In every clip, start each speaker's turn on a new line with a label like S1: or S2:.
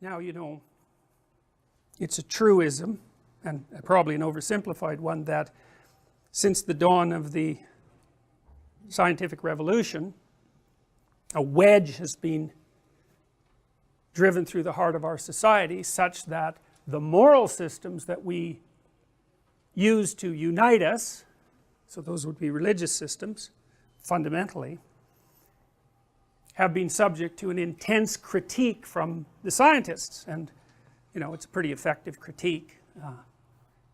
S1: Now, you know, it's a truism, and probably an oversimplified one, that since the dawn of the scientific revolution, a wedge has been driven through the heart of our society such that the moral systems that we use to unite us, so those would be religious systems fundamentally, have been subject to an intense critique from the scientists. And you know, it's a pretty effective critique.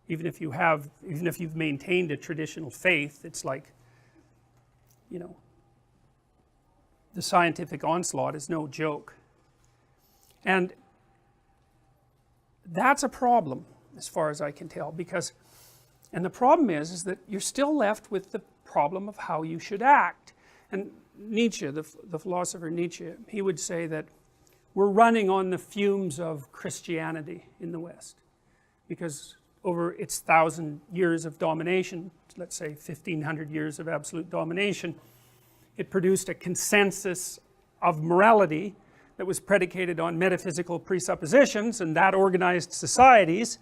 S1: Even if you've maintained a traditional faith, it's like, you know, the scientific onslaught is no joke. And that's a problem as far as I can tell, because, and the problem is that you're still left with the problem of how you should act. And Nietzsche, the philosopher Nietzsche, he would say that we're running on the fumes of Christianity in the West, because over its 1,000 years of domination, let's say 1,500 years of absolute domination, it produced a consensus of morality that was predicated on metaphysical presuppositions, and that organized societies,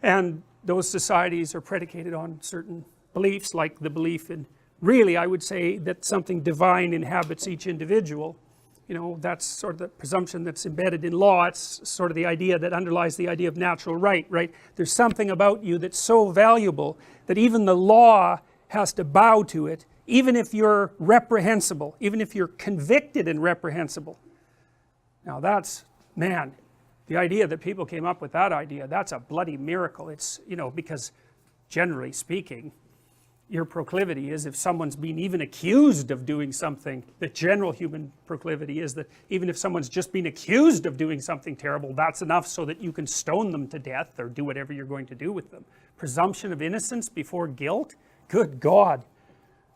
S1: and those societies are predicated on certain beliefs, like the belief in, really I would say, that something divine inhabits each individual. You know, that's sort of the presumption that's embedded in law. It's sort of the idea that underlies the idea of natural right, right? There's something about you that's so valuable that even the law has to bow to it, even if you're reprehensible, even if you're convicted and reprehensible. Now that's, man, the idea that people came up with that idea, that's a bloody miracle. It's, you know, because generally speaking, your proclivity is, if someone's been even accused of doing something, the general human proclivity is that even if someone's just been accused of doing something terrible, that's enough so that you can stone them to death or do whatever you're going to do with them. Presumption of innocence before guilt, good God,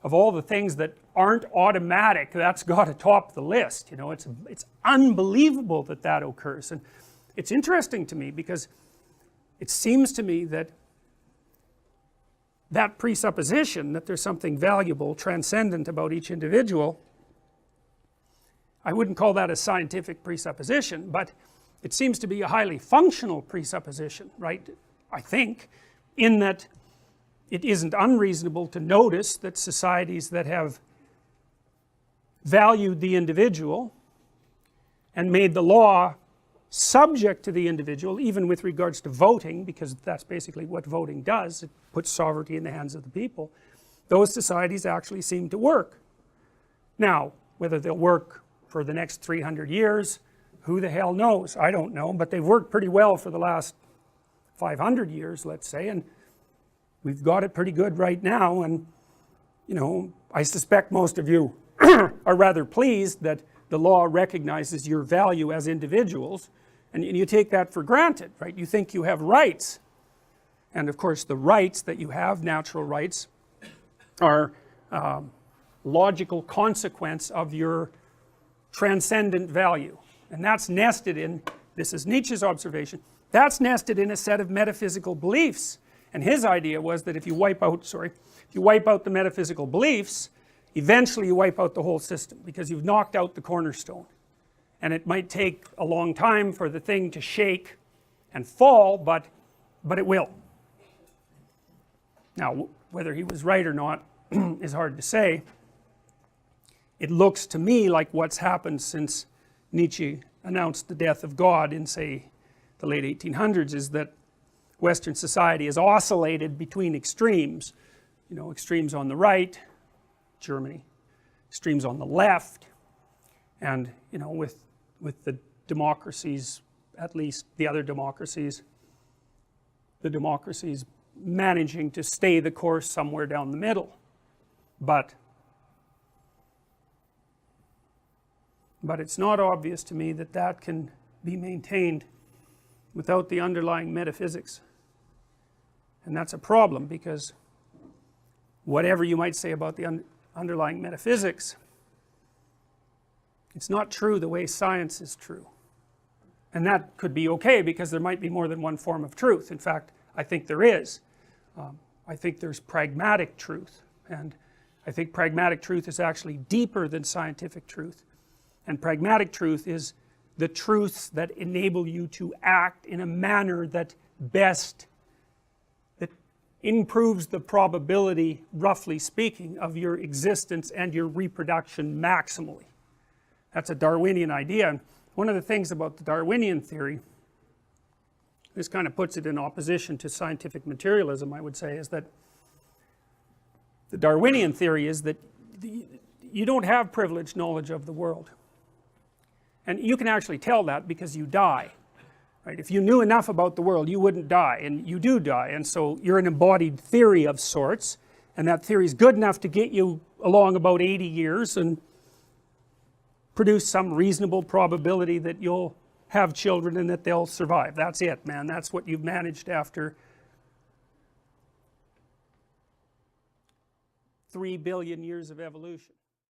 S1: of all the things that aren't automatic, that's got to top the list. You know, it's unbelievable that that occurs. And it's interesting to me because it seems to me that that presupposition that there's something valuable, transcendent about each individual, I wouldn't call that a scientific presupposition, but it seems to be a highly functional presupposition, right? I think, in that it isn't unreasonable to notice that societies that have valued the individual and made the law subject to the individual, even with regards to voting, because that's basically what voting does, it puts sovereignty in the hands of the people, those societies actually seem to work. Now, whether they'll work for the next 300 years, who the hell knows? I don't know, but they've worked pretty well for the last 500 years, let's say, and we've got it pretty good right now. And you know, I suspect most of you are rather pleased that the law recognizes your value as individuals, and you take that for granted, right? You think you have rights, and of course the rights that you have, natural rights, are logical consequence of your transcendent value. And that's nested in, this is Nietzsche's observation, that's nested in a set of metaphysical beliefs. And his idea was that if you wipe out the metaphysical beliefs, eventually you wipe out the whole system, because you've knocked out the cornerstone. And it might take a long time for the thing to shake and fall, but it will. Now, whether he was right or not is hard to say. It looks to me like what's happened since Nietzsche announced the death of God in, say, the late 1800s, is that Western society has oscillated between extremes. You know, extremes on the right, Germany, extremes on the left, and you know, with the democracies, at least the other democracies, the democracies managing to stay the course somewhere down the middle. But it's not obvious to me that that can be maintained without the underlying metaphysics. And that's a problem, because whatever you might say about the underlying metaphysics, it's not true the way science is true. And that could be okay, because there might be more than one form of truth. In fact, I think there is. I think there's pragmatic truth, and I think pragmatic truth is actually deeper than scientific truth. And pragmatic truth is the truths that enable you to act in a manner that best, that improves the probability, roughly speaking, of your existence and your reproduction maximally. That's a Darwinian idea. And one of the things about the Darwinian theory, this kind of puts it in opposition to scientific materialism, I would say, is that the Darwinian theory is that you don't have privileged knowledge of the world. And you can actually tell that because you die. Right? If you knew enough about the world, you wouldn't die, and you do die, and so you're an embodied theory of sorts, and that theory is good enough to get you along about 80 years and produce some reasonable probability that you'll have children and that they'll survive. That's it, man. That's what you've managed after 3 billion years of evolution.